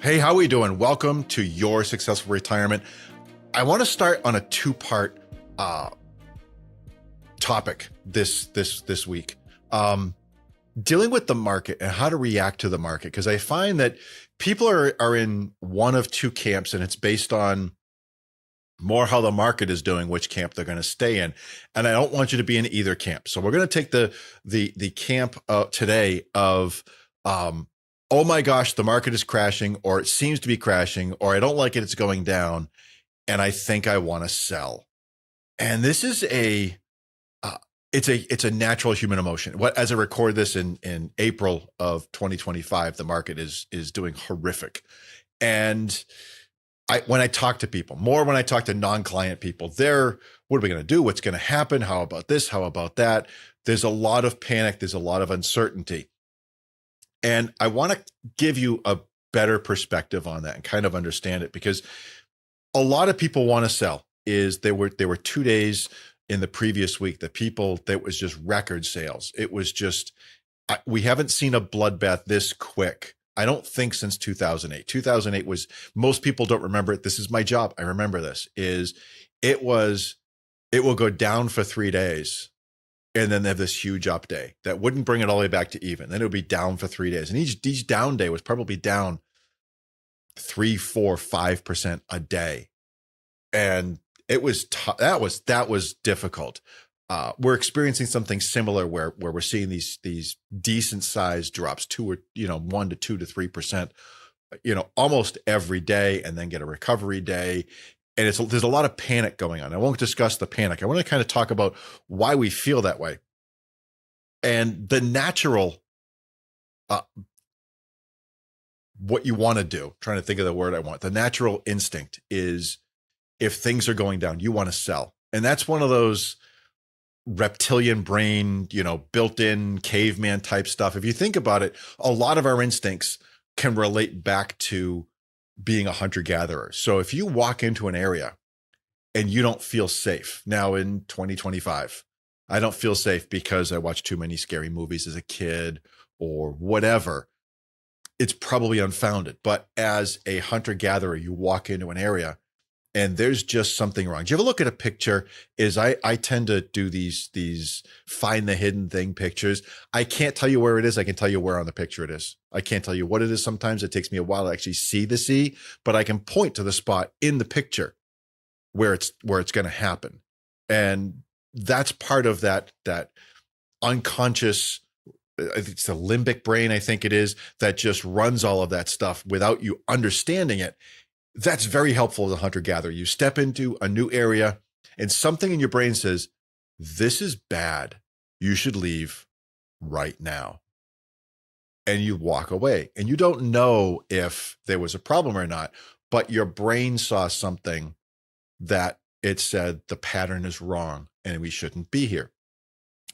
Hey, how we doing? Welcome to Your Successful Retirement. I want to start on a two-part topic this week. Dealing with the market and how to react to the market, because I find that people are in one of two camps, and it's based on more how the market is doing, which camp they're going to stay in. And I don't want you to be in either camp. So we're going to take the camp today of oh my gosh, the market is crashing, or it seems to be crashing, or I don't like it, it's going down, and I think I want to sell. And this is it's a natural human emotion. As I record this in April of 2025, the market is doing horrific. And when I talk to people, more when I talk to non-client people, what are we going to do? What's going to happen? How about this? How about that? There's a lot of panic. There's a lot of uncertainty. And I want to give you a better perspective on that and kind of understand it, because a lot of people want to sell. There were 2 days in the previous week that was just record sales. It was just, we haven't seen a bloodbath this quick. I don't think since 2008. 2008 was, most people don't remember it. This is my job. I remember this it will go down for 3 days. And then they have this huge up day that wouldn't bring it all the way back to even. Then it would be down for 3 days. And each down day was probably down 3, 4, 5% a day. And it was that was difficult. We're experiencing something similar where we're seeing these decent sized drops, 1 to 2 to 3%, almost every day, and then get a recovery day. And there's a lot of panic going on. I won't discuss the panic. I want to kind of talk about why we feel that way. And the natural, what you want to do, trying to think of the word I want, the natural instinct is, if things are going down, you want to sell. And that's one of those reptilian brain, built-in caveman type stuff. If you think about it, a lot of our instincts can relate back to being a hunter-gatherer. So if you walk into an area and you don't feel safe, now in 2025, I don't feel safe because I watched too many scary movies as a kid or whatever, it's probably unfounded. But as a hunter-gatherer, you walk into an area and there's just something wrong. Do you ever look at a picture? I tend to do these find the hidden thing pictures. I can't tell you where it is. I can tell you where on the picture it is. I can't tell you what it is. Sometimes it takes me a while to actually see the sea, but I can point to the spot in the picture where it's going to happen. And that's part of that unconscious, it's the limbic brain, I think it is, that just runs all of that stuff without you understanding it. That's very helpful as a hunter-gatherer. You step into a new area and something in your brain says, this is bad. You should leave right now. And you walk away. And you don't know if there was a problem or not, but your brain saw something that it said the pattern is wrong and we shouldn't be here.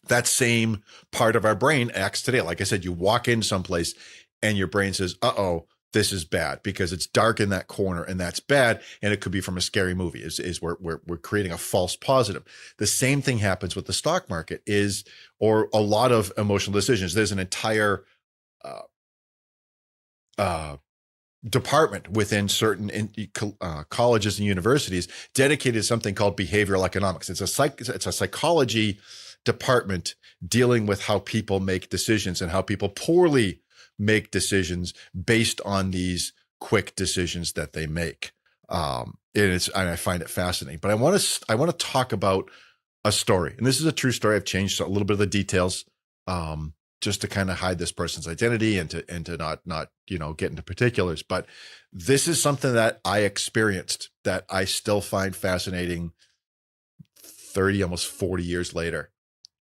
That same part of our brain acts today. Like I said, you walk in someplace and your brain says, uh-oh, this is bad because it's dark in that corner and that's bad. And it could be from a scary movie we're creating a false positive. The same thing happens with the stock market or a lot of emotional decisions. There's an entire department within certain colleges and universities dedicated to something called behavioral economics. It's a psychology department dealing with how people make decisions and how people poorly make decisions based on these quick decisions that they make. And I find it fascinating, but I want to talk about a story. And this is a true story. I've changed a little bit of the details, just to kind of hide this person's identity and to not get into particulars. But this is something that I experienced that I still find fascinating 30, almost 40 years later.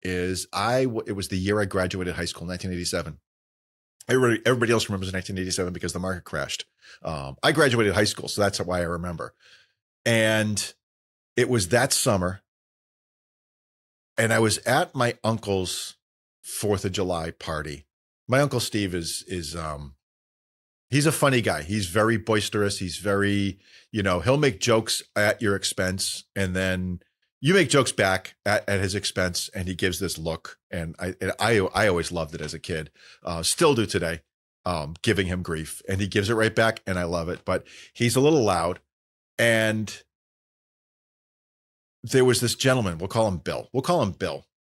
It was the year I graduated high school, 1987. Everybody else remembers 1987 because the market crashed. I graduated high school, so that's why I remember. And it was that summer, and I was at my uncle's 4th of July party. My Uncle Steve is he's a funny guy. He's very boisterous. He's very, he'll make jokes at your expense, and then you make jokes back at his expense, and he gives this look. And I always loved it as a kid, still do today. giving him grief, and he gives it right back, and I love it. But he's a little loud, and there was this gentleman. We'll call him Bill.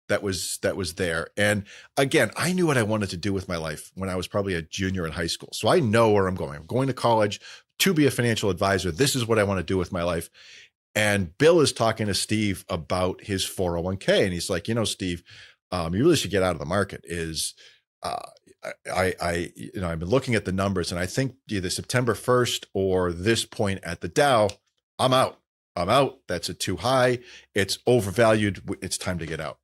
That was there. And again, I knew what I wanted to do with my life when I was probably a junior in high school. So I know where I'm going. I'm going to college to be a financial advisor. This is what I want to do with my life. And Bill is talking to Steve about his 401k. And he's like, Steve, you really should get out of the market. I've been looking at the numbers, and I think either September 1st or this point at the Dow, I'm out. That's too high. It's overvalued. It's time to get out.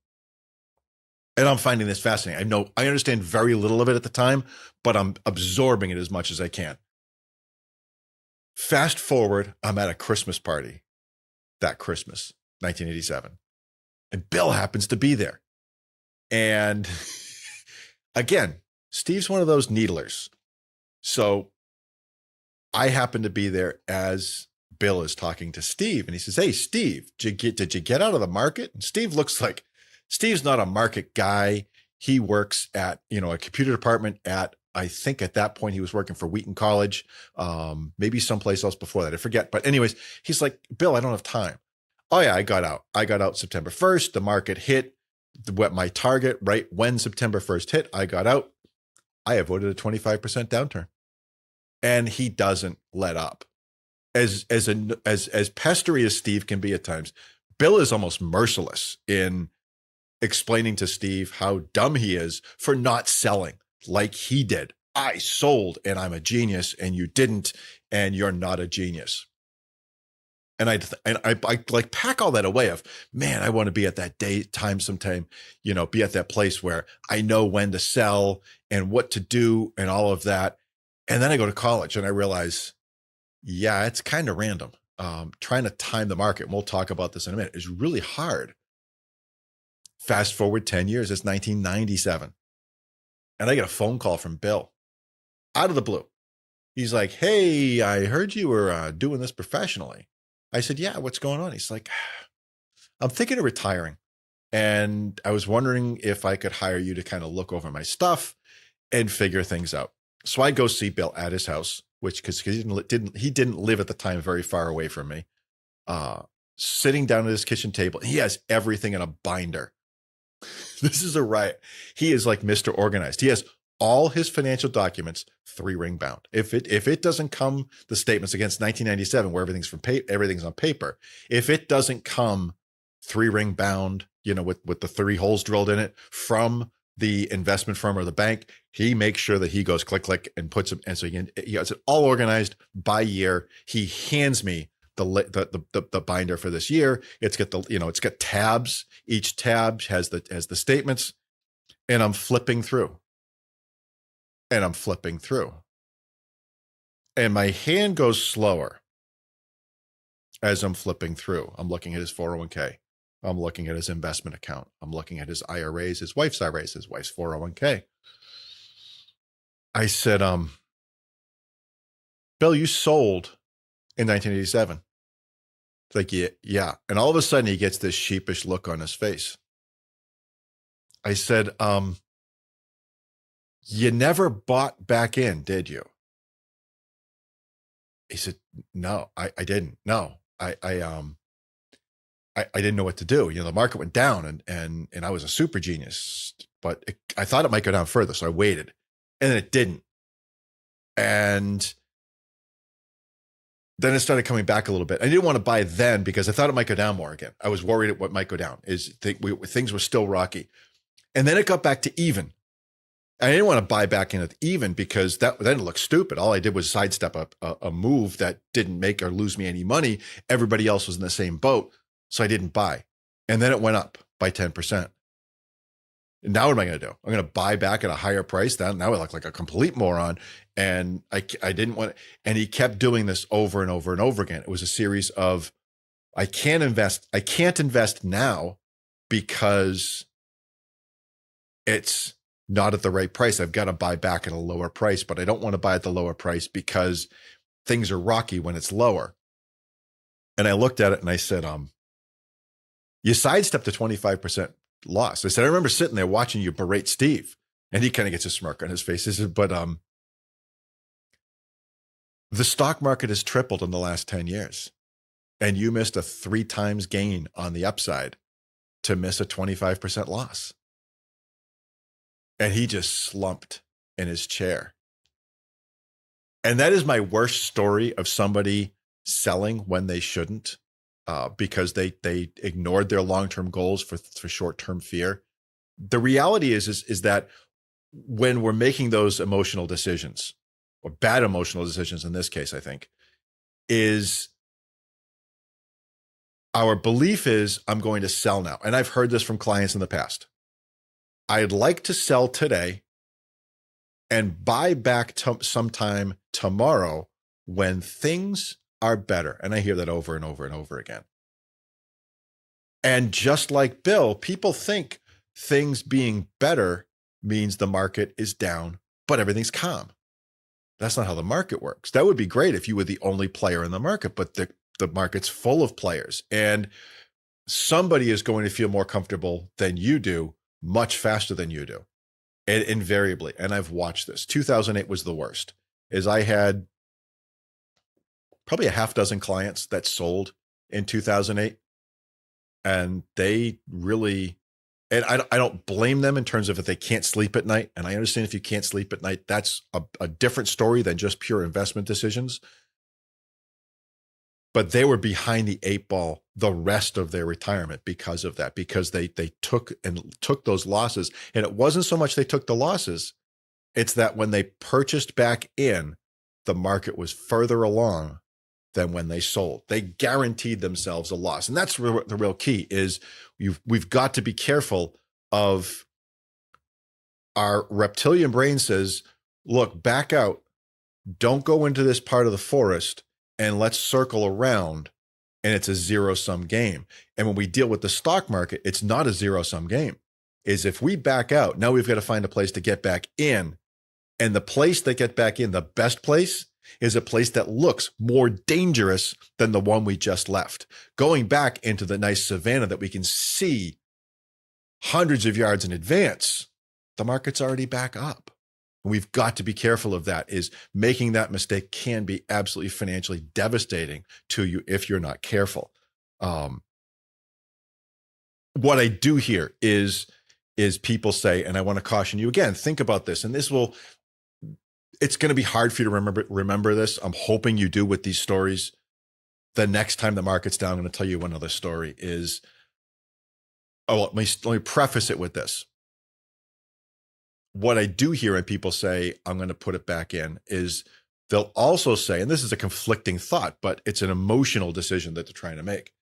And I'm finding this fascinating. I understand very little of it at the time, but I'm absorbing it as much as I can. Fast forward, I'm at a Christmas party that Christmas, 1987. And Bill happens to be there. And again, Steve's one of those needlers. So I happen to be there as Bill is talking to Steve. And he says, "Hey, Steve, did you get out of the market?" And Steve looks like Steve's not a market guy. He works at, a computer department I think at that point he was working for Wheaton College, maybe someplace else before that. I forget. But anyways, he's like, "Bill, I don't have time." "Oh yeah, I got out. September 1st. The market hit my target right when September 1st hit. I got out. I avoided a 25% downturn." And he doesn't let up. As pestery as Steve can be at times, Bill is almost merciless in explaining to Steve how dumb he is for not selling like he did. "I sold, and I'm a genius, and you didn't, and you're not a genius." And I like pack all that away of, man, I want to be at that sometime, be at that place where I know when to sell and what to do and all of that. And then I go to college and I realize, yeah, it's kind of random. Trying to time the market, and we'll talk about this in a minute, is really hard. Fast forward 10 years, it's 1997. And I get a phone call from Bill out of the blue. He's like, "Hey, I heard you were doing this professionally." I said, "Yeah, what's going on?" He's like, "I'm thinking of retiring, and I was wondering if I could hire you to kind of look over my stuff and figure things out." So I go see Bill at his house, because he didn't live at the time very far away from me. Sitting down at his kitchen table, he has everything in a binder. This is a riot. He is like Mr. Organized. He has all his financial documents 3-ring bound. If it doesn't come, the statements against 1997, where everything's on paper, if it doesn't come 3-ring bound, with the 3 holes drilled in it from the investment firm or the bank, he makes sure that he goes click, click and puts them. And so he has it all organized by year. He hands me the binder for this year. It's got tabs. Each tab has the statements, and I'm flipping through. And my hand goes slower as I'm flipping through. I'm looking at his 401k. I'm looking at his investment account. I'm looking at his IRAs, his wife's IRAs, his wife's 401k. I said, "Bill, you sold in 1987. It's like, yeah. And all of a sudden he gets this sheepish look on his face. I said, "You never bought back in, did you?" He said, "No, I didn't. No, I didn't know what to do. The market went down and I was a super genius, but I thought it might go down further. So I waited, and then it didn't. And then it started coming back a little bit. I didn't want to buy then because I thought it might go down more again. I was worried at what might go down. Things were still rocky. And then it got back to even. I didn't want to buy back in at even because then it looked stupid. All I did was sidestep a move that didn't make or lose me any money. Everybody else was in the same boat. So I didn't buy. And then it went up by 10%. And now what am I going to do? I'm going to buy back at a higher price. Now I look like a complete moron. And I didn't want to. And he kept doing this over and over and over again. It was a series of, I can't invest now because it's not at the right price. I've got to buy back at a lower price, but I don't want to buy at the lower price because things are rocky when it's lower. And I looked at it and I said, you sidestepped a 25% loss. I said, I remember sitting there watching you berate Steve, and he kind of gets a smirk on his face. He said, but The stock market has tripled in the last 10 years, and you missed a 3 times gain on the upside to miss a 25% loss. And he just slumped in his chair. And that is my worst story of somebody selling when they shouldn't, because they ignored their long-term goals for short-term fear. The reality is that when we're making those emotional decisions, or bad emotional decisions in this case, I think, is our belief is, I'm going to sell now. And I've heard this from clients in the past. I'd like to sell today and buy back sometime tomorrow when things are better. And I hear that over and over and over again. And just like Bill, people think things being better means the market is down, but everything's calm. That's not how the market works. That would be great if you were the only player in the market, but the market's full of players, and somebody is going to feel more comfortable than you do much faster than you do. And invariably, and I've watched this, 2008 was the worst, is I had probably a half dozen clients that sold in 2008, and they really, and I don't blame them in terms of if they can't sleep at night. And I understand if you can't sleep at night, that's a different story than just pure investment decisions. But they were behind the 8 ball the rest of their retirement because of that, because they took those losses. And it wasn't so much they took the losses, it's that when they purchased back in, the market was further along than when they sold. They guaranteed themselves a loss. And that's the real key is we've got to be careful of our reptilian brain says, look, back out, don't go into this part of the forest, and let's circle around, and it's a zero-sum game. And when we deal with the stock market, it's not a zero-sum game. Is if we back out, now we've got to find a place to get back in. And the place that get back in, the best place, is a place that looks more dangerous than the one we just left. Going back into the nice savanna that we can see hundreds of yards in advance, the market's already back up. And we've got to be careful of that. Is making that mistake can be absolutely financially devastating to you if you're not careful. What I do hear is people say, and I want to caution you again, think about this, and it's going to be hard for you to remember this. I'm hoping you do with these stories. The next time the market's down, I'm going to tell you one other story is, let me preface it with this. What I do hear when people say, I'm going to put it back in, is they'll also say, and this is a conflicting thought, but it's an emotional decision that they're trying to make.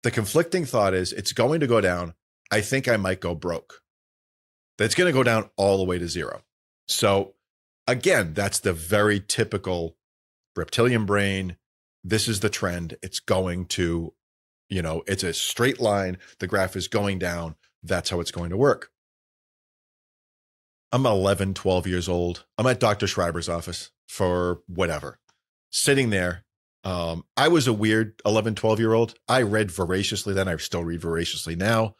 The conflicting thought is, it's going to go down. I think I might go broke. That's going to go down all the way to zero. So again, that's the very typical reptilian brain. This is the trend. It's going to, it's a straight line. The graph is going down. That's how it's going to work. I'm 11, 12 years old. I'm at Dr. Schreiber's office for whatever, sitting there. I was a weird 11, 12-year-old. I read voraciously then. I still read voraciously now.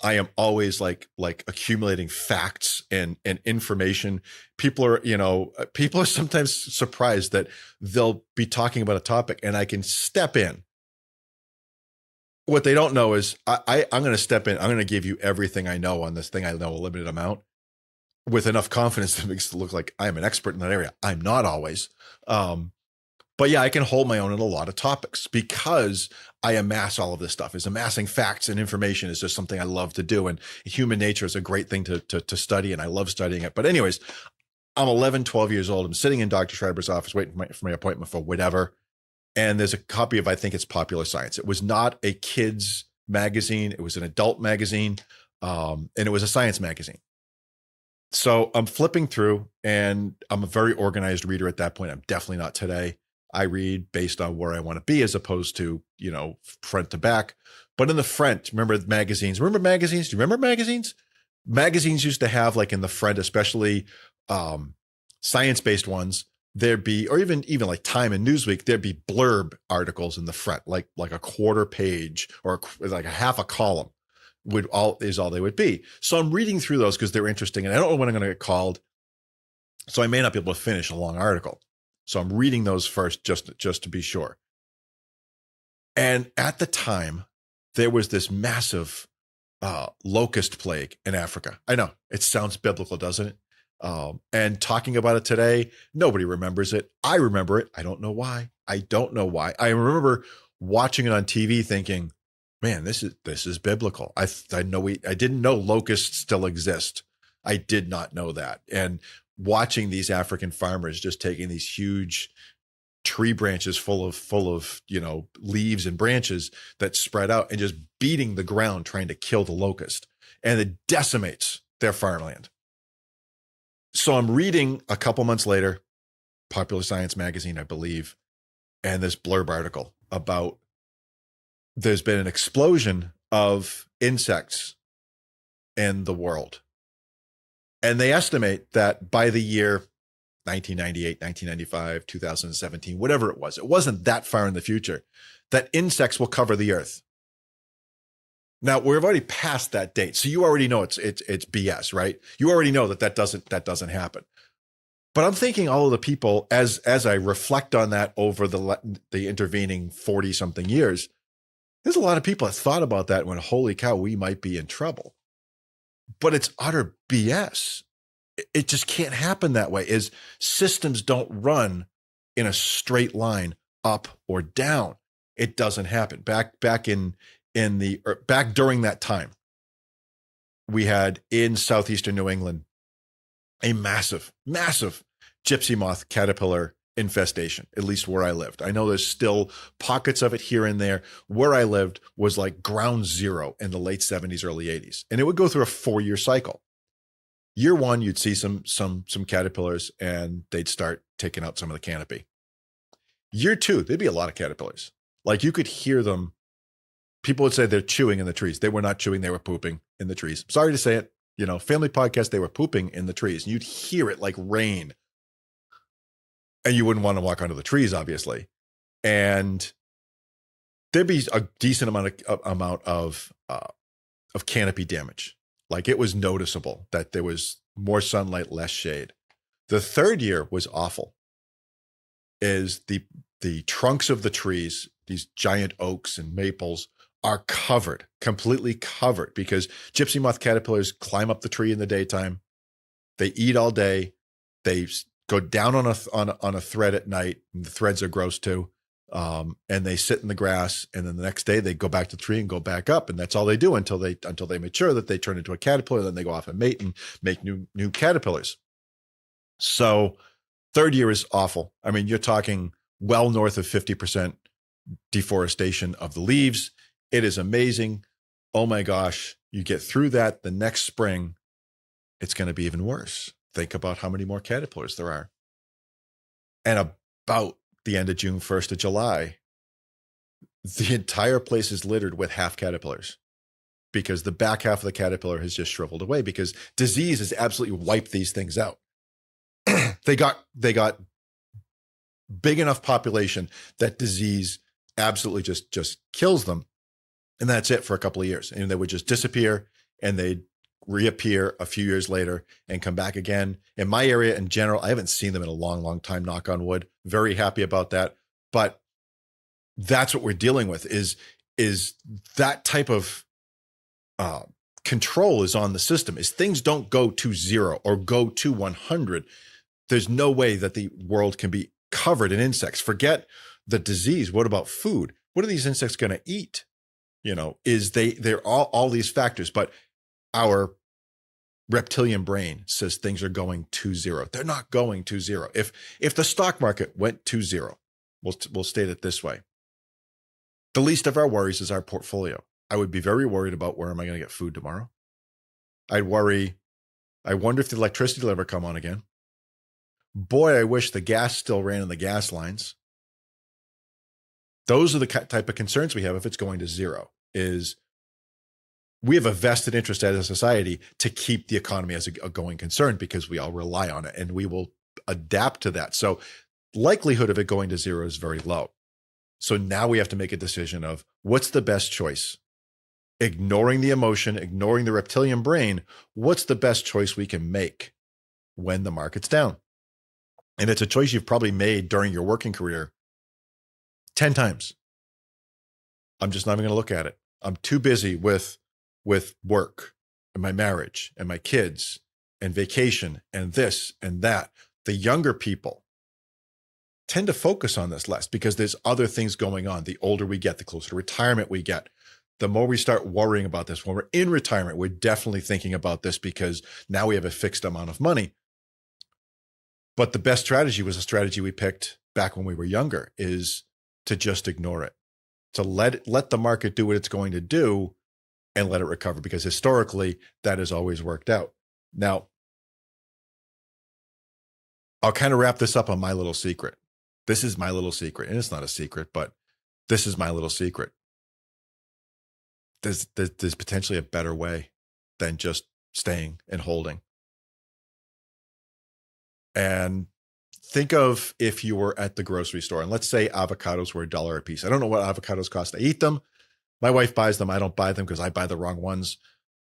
I am always like accumulating facts and information. People are sometimes surprised that they'll be talking about a topic and I can step in. What they don't know is I'm going to step in. I'm going to give you everything I know on this thing. I know a limited amount with enough confidence that makes it look like I'm an expert in that area. I'm not always. But yeah, I can hold my own in a lot of topics because I amass all of this stuff. Is amassing facts and information is just something I love to do. And human nature is a great thing to study, and I love studying it. But anyways, I'm 11, 12 years old. I'm sitting in Dr. Schreiber's office waiting for my appointment for whatever. And there's a copy of, I think it's Popular Science. It was not a kid's magazine. It was an adult magazine. And it was a science magazine. So I'm flipping through, and I'm a very organized reader at that point. I'm definitely not today. I read based on where I want to be as opposed to, front to back. But in the front, remember magazines? Remember magazines? Do you remember magazines? Magazines used to have, like in the front, especially science-based ones, there'd be, or even like Time and Newsweek, there'd be blurb articles in the front, like a quarter page or like a half a column is all they would be. So I'm reading through those because they're interesting, and I don't know when I'm going to get called, so I may not be able to finish a long article. So I'm reading those first just to be sure. And at the time, there was this massive locust plague in Africa. I know it sounds biblical, doesn't it? And talking about it today, nobody remembers it. I remember it. I don't know why. I remember watching it on TV thinking, man, this is biblical. I didn't know locusts still exist. I did not know that. And watching these African farmers just taking these huge tree branches full of leaves and branches that spread out and just beating the ground trying to kill the locust, and it decimates their farmland. So I'm reading a couple months later, Popular Science magazine, I believe, and this blurb article about there's been an explosion of insects in the world. And they estimate that by the year 1998, 1995, 2017, whatever it wasn't that far in the future, that insects will cover the earth. Now, we've already passed that date. So you already know it's BS, right? You already know that doesn't happen. But I'm thinking all of the people, as I reflect on that over the intervening 40 something years, there's a lot of people that thought about that and went, holy cow, we might be in trouble. But it's utter BS. It just can't happen that way. Is systems don't run in a straight line up or down. It doesn't happen. Back during that time, we had in southeastern New England a massive gypsy moth caterpillar infestation, at least where I lived. I know there's still pockets of it here and there. Where I lived was like ground zero in the late 70s, early 80s. And it would go through a 4-year cycle. Year one, you'd see some caterpillars and they'd start taking out some of the canopy. Year two, there'd be a lot of caterpillars. Like you could hear them. People would say they're chewing in the trees. They were not chewing. They were pooping in the trees. Sorry to say it, family podcast, they were pooping in the trees. And you'd hear it like rain. And you wouldn't want to walk onto the trees, obviously. And there'd be a decent amount of canopy damage. Like it was noticeable that there was more sunlight, less shade. The third year was awful. Is the trunks of the trees, these giant oaks and maples, are completely covered, because gypsy moth caterpillars climb up the tree in the daytime. They eat all day. They go down on a thread at night, and the threads are gross too. And they sit in the grass, and then the next day they go back to the tree and go back up, and that's all they do until they mature, that they turn into a caterpillar. Then they go off and mate and make new caterpillars. So third year is awful. I mean, you're talking well north of 50% deforestation of the leaves. It is amazing. Oh my gosh, you get through that. The next spring, it's going to be even worse. Think about how many more caterpillars there are. And about the end of June, 1st of July, the entire place is littered with half caterpillars, because the back half of the caterpillar has just shriveled away, because disease has absolutely wiped these things out. They got big enough population that disease absolutely just kills them. And that's it for a couple of years. And they would just disappear, and they'd reappear a few years later and come back again. In my area in general, I haven't seen them in a long, long time, knock on wood. Very happy about that. But that's what we're dealing with is that type of control is on the system. Is things don't go to 0 or go to 100. There's no way that the world can be covered in insects. Forget the disease. What about food? What are these insects going to eat? They're all these factors, but our reptilian brain says things are going to 0. They're not going to 0. If the stock market went to 0, we'll state it this way. The least of our worries is our portfolio. I would be very worried about, where am I going to get food tomorrow? I wonder if the electricity will ever come on again. Boy, I wish the gas still ran in the gas lines. Those are the type of concerns we have if it's going to 0. Is we have a vested interest as a society to keep the economy as a going concern, because we all rely on it, and we will adapt to that. So likelihood of it going to 0 is very low. So now we have to make a decision of what's the best choice. Ignoring the emotion, ignoring the reptilian brain, what's the best choice we can make when the market's down? And it's a choice you've probably made during your working career 10 times. I'm just not even going to look at it. I'm too busy with work and my marriage and my kids and vacation and this and that. The younger people tend to focus on this less because there's other things going on. The older we get, the closer to retirement we get, the more we start worrying about this. When we're in retirement, we're definitely thinking about this because now we have a fixed amount of money. But the best strategy was a strategy we picked back when we were younger, is to just ignore it, to let the market do what it's going to do and let it recover, because historically that has always worked out. Now, I'll kind of wrap this up on my little secret. This is my little secret, and it's not a secret, but this is my little secret. There's potentially a better way than just staying and holding. And think of if you were at the grocery store, and let's say avocados were $1 a piece. I don't know what avocados cost. I eat them. My wife buys them. I don't buy them because I buy the wrong ones.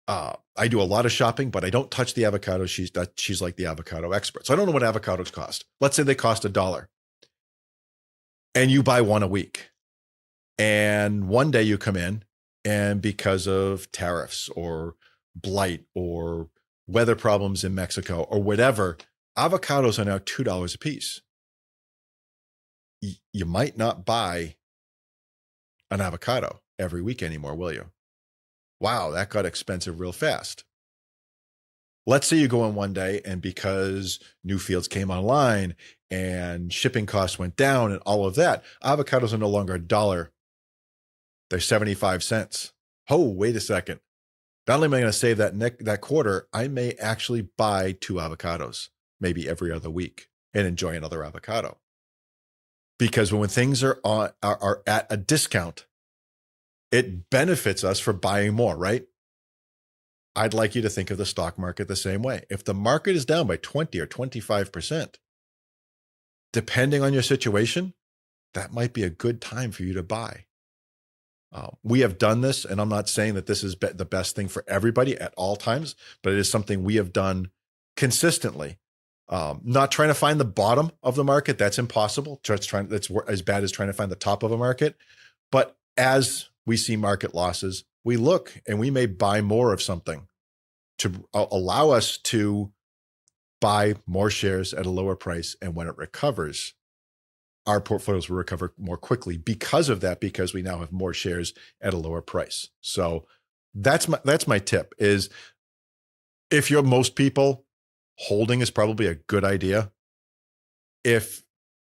I do a lot of shopping, but I don't touch the avocados. She's like the avocado expert. So I don't know what avocados cost. Let's say they cost $1. And you buy one a week. And one day you come in, and because of tariffs or blight or weather problems in Mexico or whatever, avocados are now $2 a piece. You might not buy an avocado every week anymore, will you? Wow, that got expensive real fast. Let's say you go in one day, and because new fields came online and shipping costs went down and all of that, avocados are no longer $1. They're 75 cents. Oh, wait a second. Not only am I going to save that quarter, I may actually buy 2 avocados, maybe every other week, and enjoy another avocado. Because when things are at a discount, it benefits us for buying more, right? I'd like you to think of the stock market the same way. If the market is down by 20 or 25%, depending on your situation, that might be a good time for you to buy. We have done this, and I'm not saying that this is the best thing for everybody at all times, but it is something we have done consistently. Not trying to find the bottom of the market. That's impossible. That's as bad as trying to find the top of a market. But as we see market losses, we look and we may buy more of something to allow us to buy more shares at a lower price. And when it recovers, our portfolios will recover more quickly because of that, because we now have more shares at a lower price. So that's my tip is, if you're most people, holding is probably a good idea. If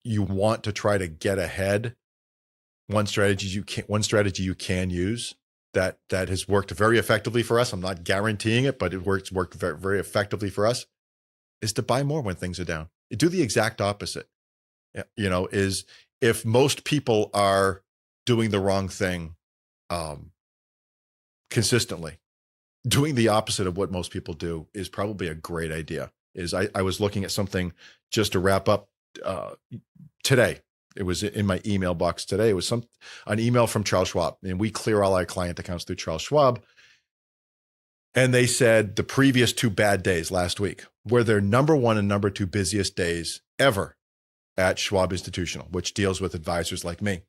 you want to try to get ahead, one strategy you can use that has worked very effectively for us, I'm not guaranteeing it, but it worked very, very effectively for us, is to buy more when things are down. You do the exact opposite. Is if most people are doing the wrong thing consistently, doing the opposite of what most people do is probably a great idea. I was looking at something just to wrap up today. It was in my email box today. It was an email from Charles Schwab, and we clear all our client accounts through Charles Schwab. And they said the previous 2 bad days last week were their number 1 and number 2 busiest days ever at Schwab Institutional, which deals with advisors like me.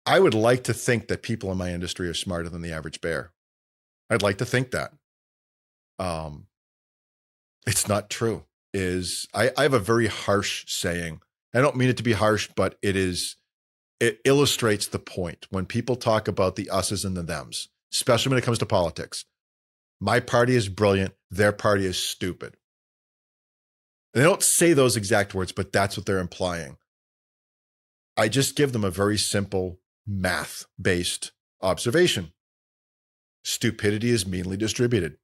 I would like to think that people in my industry are smarter than the average bear. I'd like to think that. It's not true. I have a very harsh saying. I don't mean it to be harsh, but it illustrates the point. When people talk about the us's and the thems, especially when it comes to politics, my party is brilliant, their party is stupid. And they don't say those exact words, but that's what they're implying. I just give them a very simple math-based observation. Stupidity is meanly distributed.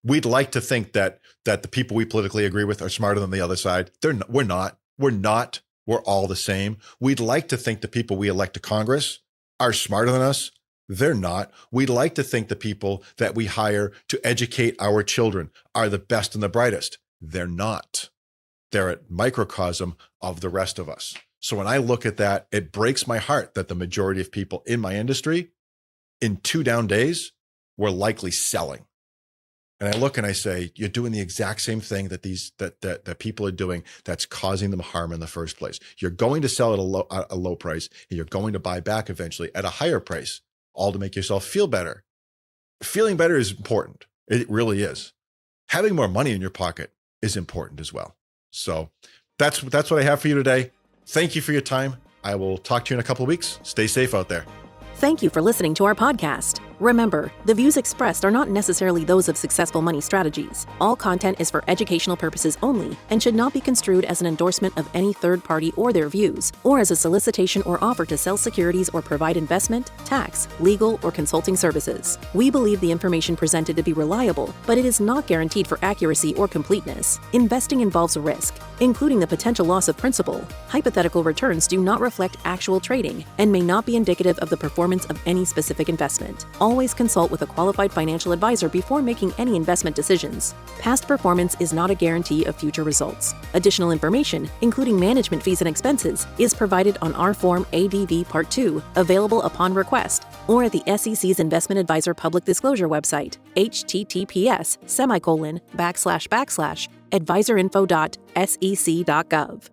We'd like to think that the people we politically agree with are smarter than the other side. We're not. We're all the same. We'd like to think the people we elect to Congress are smarter than us. They're not. We'd like to think the people that we hire to educate our children are the best and the brightest. They're not. They're a microcosm of the rest of us. So when I look at that, it breaks my heart that the majority of people in my industry in 2 down days were likely selling. And I look and I say, you're doing the exact same thing that that people are doing that's causing them harm in the first place. You're going to sell at a low price, and you're going to buy back eventually at a higher price, all to make yourself feel better. Feeling better is important. It really is. Having more money in your pocket is important as well. So that's what I have for you today. Thank you for your time. I will talk to you in a couple of weeks. Stay safe out there. Thank you for listening to our podcast. Remember, the views expressed are not necessarily those of Successful Money Strategies. All content is for educational purposes only and should not be construed as an endorsement of any third party or their views, or as a solicitation or offer to sell securities or provide investment, tax, legal, or consulting services. We believe the information presented to be reliable, but it is not guaranteed for accuracy or completeness. Investing involves risk, including the potential loss of principal. Hypothetical returns do not reflect actual trading and may not be indicative of the performance of any specific investment. Always consult with a qualified financial advisor before making any investment decisions. Past performance is not a guarantee of future results. Additional information, including management fees and expenses, is provided on our Form ADV Part 2, available upon request, or at the SEC's Investment Advisor Public Disclosure website, https://advisorinfo.sec.gov.